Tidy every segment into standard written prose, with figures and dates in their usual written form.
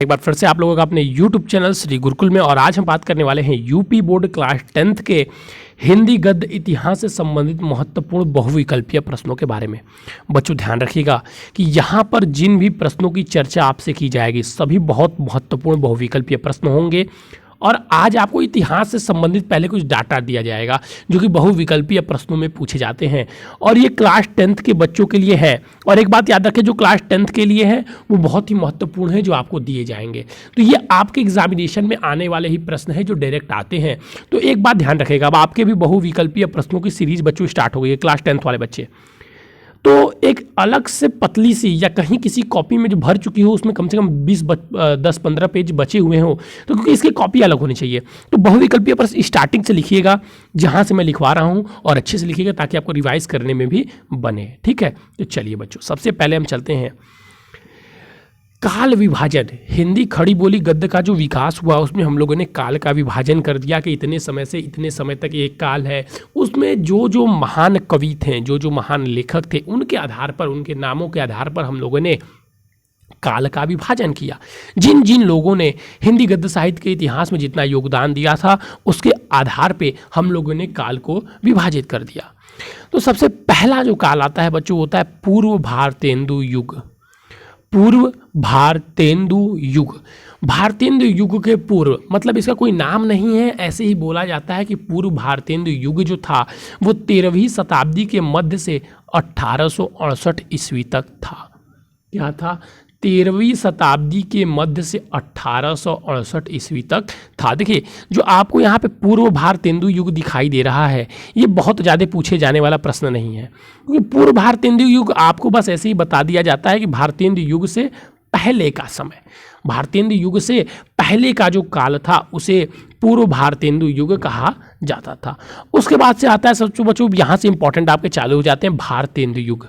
एक बार फिर से आप लोगों का अपने YouTube चैनल श्री गुरुकुल में। और आज हम बात करने वाले हैं यूपी बोर्ड क्लास 10th के हिंदी गद्य इतिहास से संबंधित महत्वपूर्ण बहुविकल्पीय प्रश्नों के बारे में। बच्चों ध्यान रखिएगा कि यहाँ पर जिन भी प्रश्नों की चर्चा आपसे की जाएगी सभी बहुत महत्वपूर्ण बहुविकल्पीय प्रश्न होंगे। और आज आपको इतिहास से संबंधित पहले कुछ डाटा दिया जाएगा जो कि बहुविकल्पीय प्रश्नों में पूछे जाते हैं, और ये क्लास 10th के बच्चों के लिए है। और एक बात याद रखें, जो क्लास 10th के लिए है वो बहुत ही महत्वपूर्ण है जो आपको दिए जाएंगे। तो ये आपके एग्जामिनेशन में आने वाले ही प्रश्न हैं जो डायरेक्ट आते हैं। तो एक बात ध्यान रखेगा, अब आपके भी बहुविकल्पीय प्रश्नों की सीरीज बच्चों स्टार्ट हो गई है क्लास 10th वाले बच्चे। तो एक अलग से पतली सी या कहीं किसी कॉपी में जो भर चुकी हो उसमें कम से कम 10-15 पेज बचे हुए हों, तो क्योंकि इसकी कॉपी अलग होनी चाहिए। तो बहुविकल्पीय प्रश्न स्टार्टिंग से लिखिएगा जहां से मैं लिखवा रहा हूं, और अच्छे से लिखिएगा ताकि आपको रिवाइज करने में भी बने। ठीक है, तो चलिए बच्चों, सबसे पहले हम चलते हैं काल विभाजन। हिंदी खड़ी बोली गद्य का जो विकास हुआ उसमें हम लोगों ने काल का विभाजन कर दिया कि इतने समय से इतने समय तक एक काल है। उसमें जो जो महान कवि थे, जो जो महान लेखक थे, उनके आधार पर, उनके नामों के आधार पर हम लोगों ने काल का विभाजन किया। जिन जिन लोगों ने हिंदी गद्य साहित्य के इतिहास में जितना योगदान दिया था उसके आधार पे हम लोगों ने काल को विभाजित कर दिया। तो सबसे पहला जो काल आता है बच्चों होता है पूर्व भारतेंदु युग। पूर्व भारतेंदु युग। भारतेंदु युग के पूर्व मतलब इसका कोई नाम नहीं है, ऐसे ही बोला जाता है कि पूर्व भारतेंदु युग जो था वो 13वीं शताब्दी के मध्य से 1868 ईस्वी तक था। क्या था? 13वीं शताब्दी के मध्य से 1868 ईस्वी तक था। देखिए, जो आपको यहाँ पे पूर्व भारतेंदु युग दिखाई दे रहा है ये बहुत ज़्यादा पूछे जाने वाला प्रश्न नहीं है, क्योंकि पूर्व भारतेंदु युग आपको बस ऐसे ही बता दिया जाता है कि भारतेंदु युग से पहले का समय, भारतेंदु युग से पहले का जो काल था उसे पूर्व भारतेंदु युग कहा जाता था। उसके बाद से आता है सबसे बच्चों, यहाँ से इंपॉर्टेंट आपके चालू हो जाते हैं भारतेंदु युग।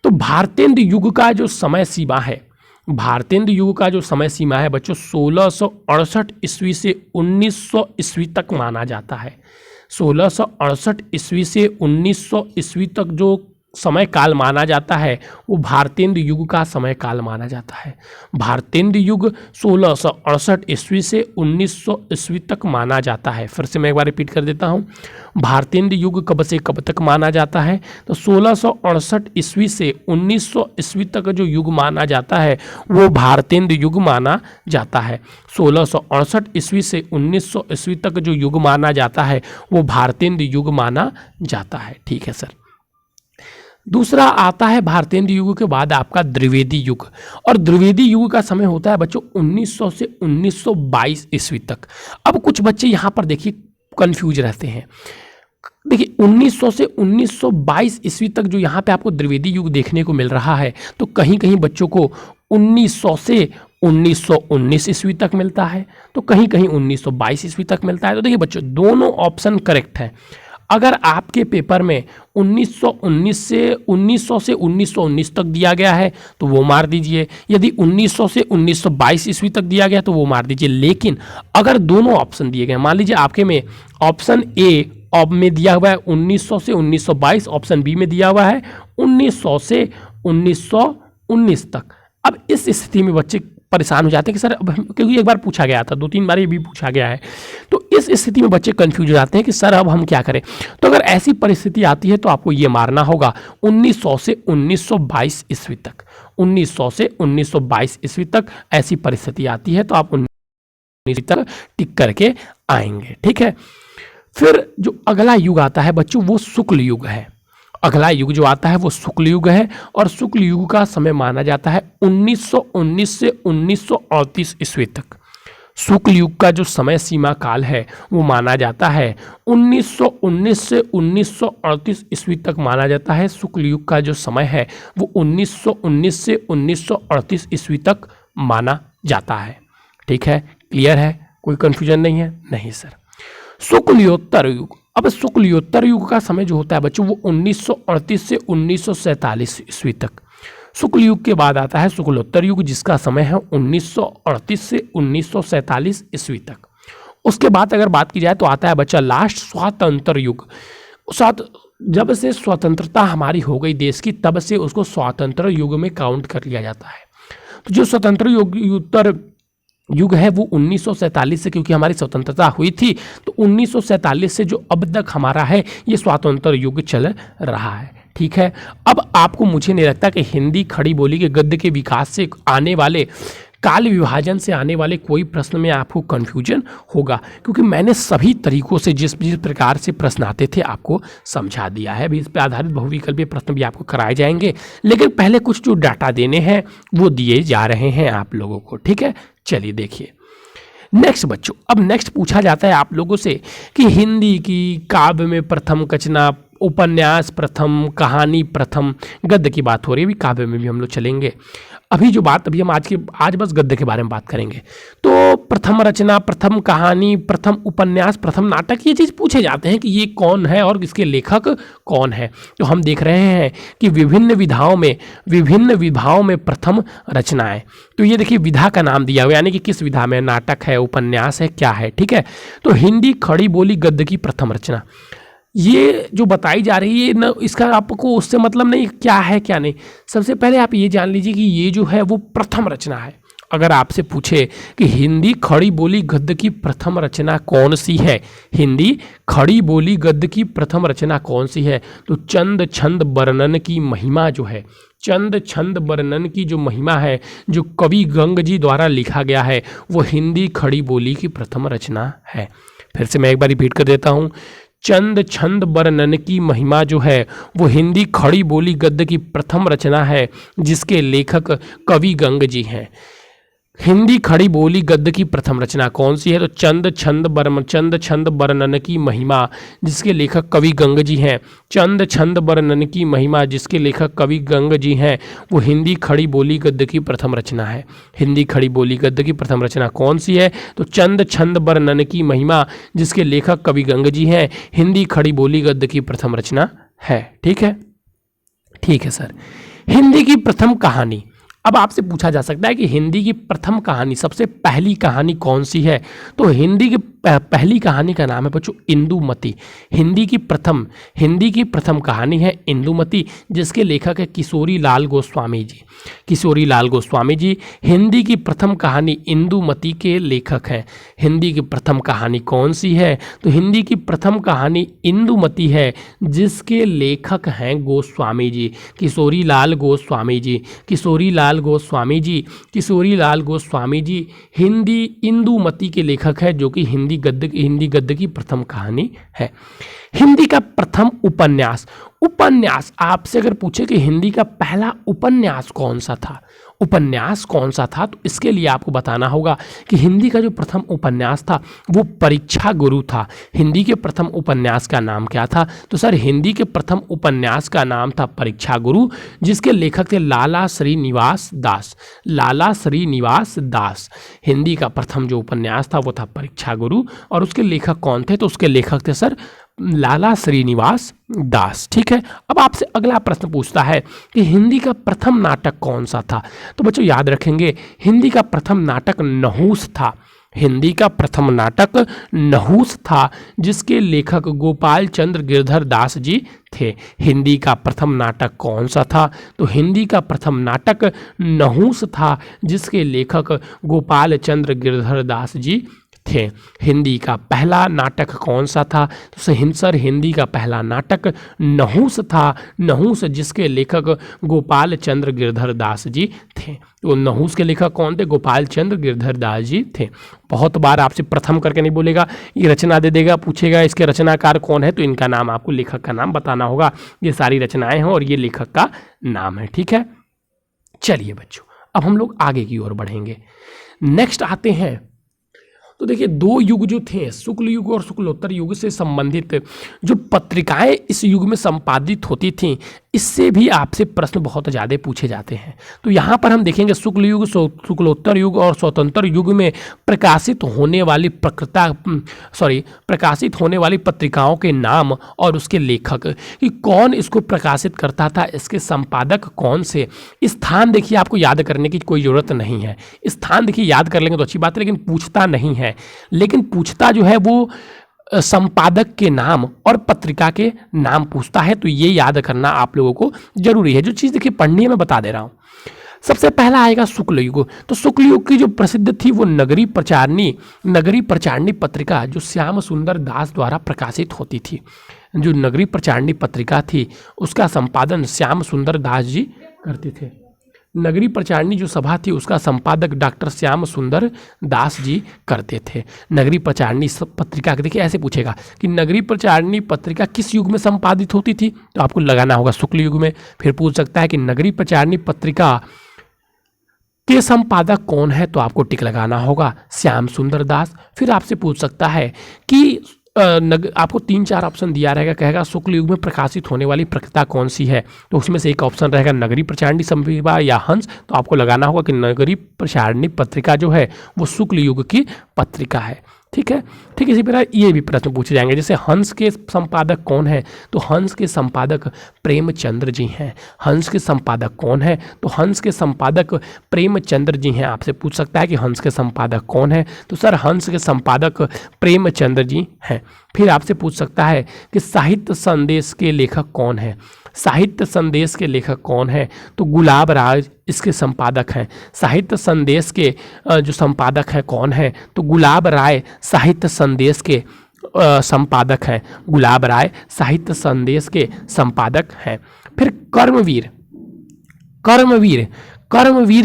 तो भारतेंदु युग का जो समय सीमा है, भारतेंदु युग का जो समय सीमा है बच्चों 1668 ईस्वी से 1900 ईस्वी तक माना जाता है। 1668 ईस्वी से 1900 ईस्वी तक जो समय काल माना जाता है वो भारतेंदु युग का समय काल माना जाता है। भारतेंदु युग 1668 ईस्वी से 1900 ईस्वी तक माना जाता है। फिर से मैं एक बार रिपीट कर देता हूँ, भारतेंदु युग कब से कब तक माना जाता है? तो 1668 ईस्वी से 1900 ईस्वी तक जो युग माना जाता है वो भारतेंदु युग माना जाता है। 1668 ईस्वी से 1900 ईस्वी तक जो युग माना जाता है वो भारतेंदु युग माना जाता है। ठीक है सर। दूसरा आता है भारतेंदु युग के बाद आपका द्विवेदी युग, और द्विवेदी युग का समय होता है बच्चों 1900 से 1922 ईस्वी तक। अब कुछ बच्चे यहाँ पर देखिए कंफ्यूज रहते हैं। देखिए 1900 से 1922 ईस्वी तक जो यहाँ पे आपको द्विवेदी युग देखने को मिल रहा है, तो कहीं कहीं बच्चों को 1900 से 1919 ईस्वी तक मिलता है, तो कहीं कहीं 1922 ईस्वी तक मिलता है। तो देखिए बच्चों दोनों ऑप्शन करेक्ट है। अगर आपके पेपर में 1900 से 1919 तक दिया गया है तो वो मार दीजिए, यदि 1900 से 1922 ईस्वी तक दिया गया तो वो मार दीजिए। लेकिन अगर दोनों ऑप्शन दिए गए, मान लीजिए आपके में ऑप्शन ए में दिया हुआ है 1900 से 1922, ऑप्शन बी में दिया हुआ है 1900 से 1919 तक। अब इस स्थिति में बच्चे परेशान हो जाते हैं कि सर अब क्योंकि एक बार पूछा गया था, 2-3 बार ये भी पूछा गया है, तो इस स्थिति में बच्चे कंफ्यूज हो जाते हैं कि सर अब हम क्या करें। तो अगर ऐसी परिस्थिति आती है तो आपको ये मारना होगा 1900 से 1922 ईस्वी तक। 1900 से 1922 ईस्वी तक ऐसी परिस्थिति आती है तो आप 19 तक टिक करके आएंगे। ठीक है। फिर जो अगला युग आता है बच्चों वो शुक्ल युग है। अगला युग जो आता है वो शुक्ल युग है, और शुक्ल युग का समय माना जाता है 1919 से 1938 ईस्वी तक। शुक्ल युग का जो समय सीमा काल है वो माना जाता है 1919 से 1938 ईस्वी तक माना जाता है। शुक्ल युग का जो समय है वो 1919 से 1938 ईस्वी तक माना जाता है। ठीक है, क्लियर है, कोई कंफ्यूजन नहीं है? नहीं सर। शुक्लयोत्तर युग। अब शुक्लयोत्तर युग का समय जो होता है बच्चों वो 1938 से 1947 ईस्वी तक। शुक्ल युग के बाद आता है शुक्लोत्तर युग जिसका समय है 1938 से 1947 ईस्वी तक। उसके बाद अगर बात की जाए तो आता है बच्चा लास्ट स्वातंत्र युग। जब से स्वतंत्रता हमारी हो गई देश की तब से उसको स्वातंत्र युग में काउंट कर लिया जाता है। तो जो स्वतंत्र उत्तर युग है वो 1947 से, क्योंकि हमारी स्वतंत्रता हुई थी, तो 1947 से जो अब तक हमारा है ये स्वातंत्र युग चल रहा है। ठीक है, अब आपको, मुझे नहीं लगता कि हिंदी खड़ी बोली के गद्य के विकास से आने वाले, काल विभाजन से आने वाले कोई प्रश्न में आपको कन्फ्यूजन होगा, क्योंकि मैंने सभी तरीकों से जिस प्रकार से प्रश्न आते थे आपको समझा दिया है। अभी इस पर आधारित बहुविकल्पीय प्रश्न भी आपको कराए जाएंगे, लेकिन पहले कुछ जो डाटा देने हैं वो दिए जा रहे हैं आप लोगों को। ठीक है, चलिए देखिए नेक्स्ट बच्चों। अब नेक्स्ट पूछा जाता है आप लोगों से कि हिंदी की काव्य में प्रथम कचना, उपन्यास प्रथम, कहानी प्रथम, गद्य की बात हो रही है, अभी काव्य में भी हम लोग चलेंगे। अभी जो बात, अभी हम आज बस गद्य के बारे में बात करेंगे। तो प्रथम रचना, प्रथम कहानी, प्रथम उपन्यास, प्रथम नाटक, ये चीज़ पूछे जाते हैं कि ये कौन है और इसके लेखक कौन है। तो हम देख रहे हैं कि विभिन्न विधाओं में प्रथम रचनाएं। तो ये देखिए विधा का नाम दिया हुआ, यानी कि किस विधा में, नाटक है, उपन्यास है, क्या है। ठीक है, तो हिंदी खड़ी बोली गद्य की प्रथम रचना ये जो बताई जा रही है ना, इसका आपको उससे मतलब नहीं क्या है क्या नहीं। सबसे पहले आप ये जान लीजिए कि ये जो है वो प्रथम रचना है। अगर आपसे पूछे कि हिंदी खड़ी बोली गद्य की प्रथम रचना कौन सी है, हिंदी खड़ी बोली गद्य की प्रथम रचना कौन सी है, तो चंद छंद वर्णन की महिमा जो है, चंद छंद वर्णन की जो महिमा है, जो कवि गंग जी द्वारा लिखा गया है, वो हिंदी खड़ी बोली की प्रथम रचना है। फिर से मैं एक बार रिपीट कर देता हूँ, चंद छंद वर्णन की महिमा जो है वो हिंदी खड़ी बोली गद्य की प्रथम रचना है, जिसके लेखक कवि गंग जी हैं। हिंदी खड़ी बोली गद्य की प्रथम रचना कौन सी है, तो चंद छंद वर्णन की महिमा, जिसके लेखक कवि गंग जी हैं। चंद छंद वर्णन की महिमा, जिसके लेखक कवि गंग जी हैं, वो हिंदी खड़ी बोली गद्य की प्रथम रचना है। हिंदी खड़ी बोली गद्य की प्रथम रचना कौन सी है, तो चंद छंद वर्णन की महिमा, जिसके लेखक कवि गंग जी हैं, हिंदी खड़ी बोली गद्य की प्रथम रचना है। ठीक है, ठीक है सर। हिंदी की प्रथम कहानी, अब आपसे पूछा जा सकता है कि हिंदी की प्रथम कहानी, सबसे पहली कहानी कौन सी है, तो हिंदी की पहली कहानी का नाम है बच्चों इंदुमती। हिंदी की प्रथम कहानी है इंदुमती, जिसके लेखक है किशोरी लाल गोस्वामी जी। किशोरी लाल गोस्वामी जी हिंदी की प्रथम कहानी इंदुमती के लेखक हैं। हिंदी की प्रथम कहानी कौन सी है, तो हिंदी की प्रथम कहानी इंदुमती है, जिसके लेखक हैं गोस्वामी जी, किशोरी लाल गोस्वामी जी। किशोरी लाल गोस्वामी जी हिंदी इंदुमती के लेखक है, जो कि हिंदी गद्य की प्रथम कहानी है। हिंदी का प्रथम उपन्यास, आपसे अगर पूछे कि हिंदी का पहला उपन्यास कौन सा था, तो इसके लिए आपको बताना होगा कि हिंदी का जो प्रथम उपन्यास था वो परीक्षा गुरु था। हिंदी के प्रथम उपन्यास का नाम क्या था, तो सर हिंदी के प्रथम उपन्यास का नाम था परीक्षा गुरु, जिसके लेखक थे लाला श्रीनिवास दास। हिंदी का प्रथम जो उपन्यास था वो था परीक्षा गुरु, और उसके लेखक कौन थे, तो उसके लेखक थे सर लाला श्रीनिवास दास। ठीक है, अब आपसे अगला प्रश्न पूछता है कि हिंदी का प्रथम नाटक कौन सा था, तो बच्चों याद रखेंगे हिंदी का प्रथम नाटक नहुस था। हिंदी का प्रथम नाटक नहुस था, जिसके लेखक गोपाल चंद्र गिरधर दास जी थे। हिंदी का प्रथम नाटक कौन सा था, तो हिंदी का प्रथम नाटक नहुस था, जिसके लेखक गोपाल चंद्र गिरधर दास जी थे। हिंदी का पहला नाटक कौन सा था, तो सर हिंदी का पहला नाटक नहुस था, नहुस जिसके लेखक गोपाल चंद्र गिरधर दास जी थे। तो नहुस के लेखक कौन थे, गोपाल चंद्र गिरधर दास जी थे। बहुत बार आपसे प्रथम करके नहीं बोलेगा, ये रचना दे देगा, पूछेगा इसके रचनाकार कौन है, तो इनका नाम आपको, लेखक का नाम बताना होगा। ये सारी रचनाएं हैं और ये लेखक का नाम है। ठीक है, चलिए बच्चों अब हम लोग आगे की ओर बढ़ेंगे। नेक्स्ट आते हैं, तो देखिए दो युग जो थे, शुक्ल युग और शुक्लोत्तर युग से संबंधित जो पत्रिकाएं इस युग में संपादित होती थीं, इससे भी आपसे प्रश्न बहुत ज़्यादा पूछे जाते हैं। तो यहाँ पर हम देखेंगे शुक्ल युग, शुक्लोत्तर युग और स्वतंत्र युग में प्रकाशित होने वाली पत्रिकाओं के नाम और उसके लेखक, कि कौन इसको प्रकाशित करता था, इसके संपादक कौन से। स्थान देखिए आपको याद करने की कोई ज़रूरत नहीं है, स्थान देखिए याद कर लेंगे तो अच्छी बात है, लेकिन पूछता नहीं है। लेकिन पूछता जो है वो संपादक के नाम और पत्रिका के नाम पूछता है, तो ये याद करना आप लोगों को जरूरी है। जो चीज़ देखिए पढ़नी है मैं बता दे रहा हूँ। सबसे पहला आएगा शुक्ल युग। तो शुक्ल युग की जो प्रसिद्ध थी वो नगरी प्रचारणी पत्रिका जो श्याम सुंदर दास द्वारा प्रकाशित होती थी। जो नगरी प्रचारणी पत्रिका थी उसका संपादन श्याम सुंदर दास जी करते थे। नगरी प्रचारणी जो सभा थी उसका संपादक डॉक्टर श्याम सुंदर दास जी करते थे। नगरी प्रचारणी पत्रिका देखिए ऐसे पूछेगा कि नगरी प्रचारणी पत्रिका किस युग में संपादित होती थी, तो आपको लगाना होगा शुक्ल युग में। फिर पूछ सकता है कि नगरी प्रचारणी पत्रिका के संपादक कौन है, तो आपको टिक लगाना होगा श्याम सुंदर दास। फिर आपसे पूछ सकता है कि आपको 3-4 ऑप्शन दिया रहेगा, कहेगा शुक्ल युग में प्रकाशित होने वाली पत्रिका कौन सी है, तो उसमें से एक ऑप्शन रहेगा नगरी प्रचारणी संविभा या हंस। तो आपको लगाना होगा कि नगरी प्रचारणी पत्रिका जो है वो शुक्ल युग की पत्रिका है। ठीक है, ठीक इसी प्रकार ये भी प्रश्न पूछे जाएंगे, जैसे हंस के संपादक कौन है, तो हंस के संपादक प्रेमचंद्र जी हैं। हंस के संपादक कौन है, तो हंस के संपादक प्रेमचंद्र जी हैं। आपसे पूछ सकता है कि हंस के संपादक कौन है, तो सर हंस के संपादक प्रेमचंद्र जी हैं। फिर आपसे पूछ सकता है कि साहित्य संदेश के लेखक कौन है। साहित्य संदेश के लेखक कौन है, तो गुलाब राज इसके संपादक हैं। साहित्य संदेश के जो संपादक हैं कौन है, तो गुलाब राय साहित्य संदेश के संपादक हैं। गुलाब राय साहित्य संदेश के संपादक हैं। फिर कर्मवीर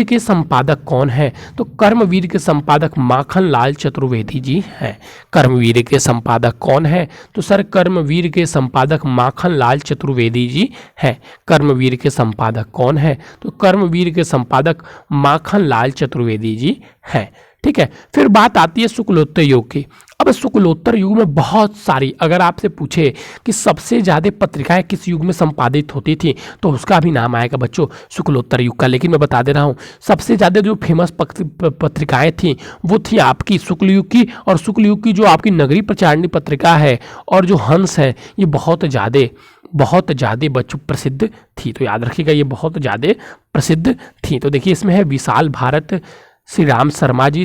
के संपादक कौन है, तो कर्मवीर के संपादक माखन लाल चतुर्वेदी जी हैं। कर्मवीर के संपादक कौन है, तो सर कर्मवीर के संपादक माखन लाल चतुर्वेदी जी हैं। कर्मवीर के संपादक कौन है, तो कर्मवीर के संपादक माखन लाल चतुर्वेदी जी हैं। ठीक है, फिर बात आती है शुक्लोत्तर युग की। अब शुक्लोत्तर युग में बहुत सारी, अगर आपसे पूछे कि सबसे ज़्यादा पत्रिकाएं किस युग में संपादित होती थी, तो उसका भी नाम आएगा बच्चों शुक्लोत्तर युग का। लेकिन मैं बता दे रहा हूँ सबसे ज़्यादा जो फेमस पत्रिकाएं थी वो थी आपकी शुक्ल युग की। और शुक्ल युग की जो आपकी नगरी प्रचारणी पत्रिका है और जो हंस है ये बहुत ज़्यादा बच्चों प्रसिद्ध थी। तो याद रखिएगा ये बहुत ज़्यादा प्रसिद्ध थी। तो देखिए इसमें है विशाल भारत श्री राम शर्मा जी।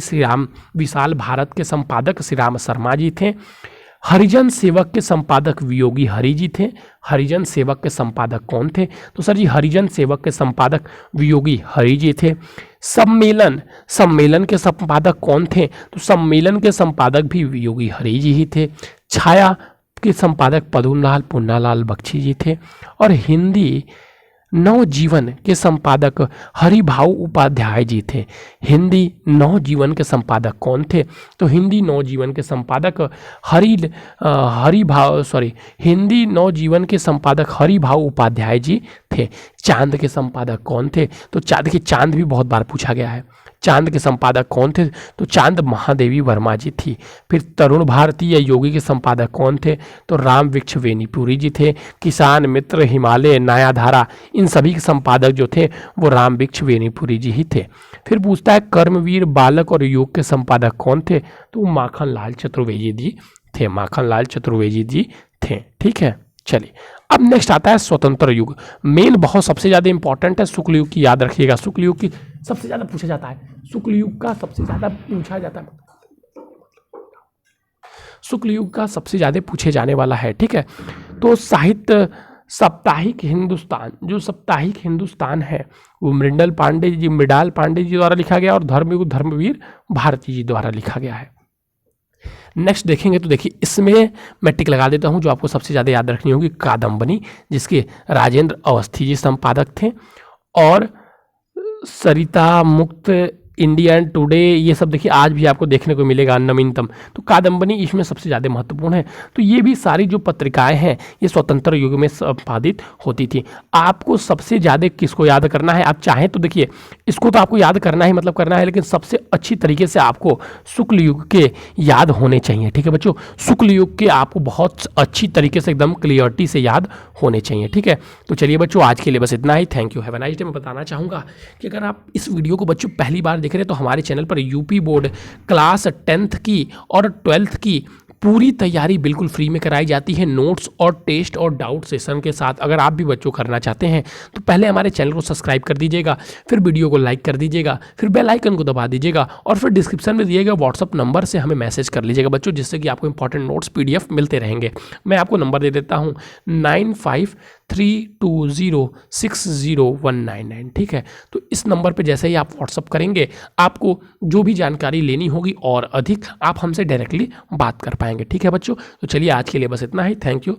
विशाल भारत के संपादक श्री राम शर्मा जी थे। हरिजन सेवक के संपादक वियोगी हरि जी थे। हरिजन सेवक के संपादक कौन थे, तो सर जी हरिजन सेवक के संपादक वियोगी हरि जी थे। सम्मेलन के संपादक कौन थे, तो सम्मेलन के संपादक भी वियोगी हरि जी ही थे। छाया के संपादक पद्मलाल पुन्नालाल बख्शी जी थे। और हिंदी नवजीवन के संपादक हरिभाऊ उपाध्याय जी थे। हिंदी नवजीवन के संपादक कौन थे, तो हिंदी नवजीवन के संपादक हिंदी नवजीवन के संपादक हरिभाऊ उपाध्याय जी थे। चांद के संपादक कौन थे, तो देखिए चांद भी बहुत बार पूछा गया है। चांद के संपादक कौन थे, तो चांद महादेवी वर्मा जी थी। फिर तरुण भारती या योगी के संपादक कौन थे, तो राम वृक्ष वेनीपुरी जी थे। किसान मित्र, हिमालय, नयाधारा, इन सभी के संपादक जो थे वो राम वृक्ष वेनीपुरी जी ही थे। फिर पूछता है कर्मवीर बालक और योग के संपादक कौन थे, तो माखन लाल चतुर्वेदी जी थे। माखन लाल चतुर्वेदी जी थे। ठीक है, चलिए अब नेक्स्ट आता है स्वतंत्र युग। मेन बहुत सबसे ज़्यादा इंपॉर्टेंट है शुक्ल युग की, याद रखिएगा। शुक्ल युग की सबसे ज़्यादा पूछा जाता है, शुक्ल युग का सबसे ज़्यादा पूछा जाता है, शुक्ल युग का सबसे ज़्यादा पूछे जाने वाला है। ठीक है, तो साहित्य साप्ताहिक हिंदुस्तान है वो मृणाल पांडे जी द्वारा लिखा गया और धर्मयुग धर्मवीर भारती जी द्वारा लिखा गया है। नेक्स्ट देखेंगे तो देखिए इसमें मैं टिक लगा देता हूं, जो आपको सबसे ज़्यादा याद रखनी होगी कादम्बनी, जिसके राजेंद्र अवस्थी जी संपादक थे। और सरिता मुक्त, इंडियन टुडे, ये सब देखिए आज भी आपको देखने को मिलेगा नवीनतम। तो कादम्बनी इसमें सबसे ज़्यादा महत्वपूर्ण है। तो ये भी सारी जो पत्रिकाएं हैं ये स्वतंत्र युग में संपादित होती थी। आपको सबसे ज़्यादा किसको याद करना है, आप चाहें तो देखिए इसको तो आपको याद करना ही मतलब करना है, लेकिन सबसे अच्छी तरीके से आपको शुक्ल युग के याद होने चाहिए। ठीक है बच्चों, शुक्ल युग के आपको बहुत अच्छी तरीके से एकदम क्लियरिटी से याद होने चाहिए। ठीक है, तो चलिए बच्चों आज के लिए बस इतना ही। Thank you, have a nice day. मैं बताना चाहूँगा कि अगर आप इस वीडियो को बच्चों पहली बार देख रहे हैं तो हमारे चैनल पर यूपी बोर्ड क्लास 10th की और 12th की पूरी तैयारी बिल्कुल फ्री में कराई जाती है, नोट्स और टेस्ट और डाउट सेशन के साथ। अगर आप भी बच्चों करना चाहते हैं तो पहले हमारे चैनल को सब्सक्राइब कर दीजिएगा, फिर वीडियो को लाइक कर दीजिएगा, फिर बेल आइकन को दबा दीजिएगा और फिर डिस्क्रिप्शन में दिए गए व्हाट्सअप नंबर से हमें मैसेज कर लीजिएगा बच्चों, जिससे कि आपको इंपॉर्टेंट नोट्स PDF मिलते रहेंगे। मैं आपको नंबर दे देता हूँ 95 32060199। ठीक है, तो इस नंबर पे जैसे ही आप व्हाट्सअप करेंगे आपको जो भी जानकारी लेनी होगी और अधिक आप हमसे डायरेक्टली बात कर पाएंगे। ठीक है बच्चों, तो चलिए आज के लिए बस इतना ही। Thank you.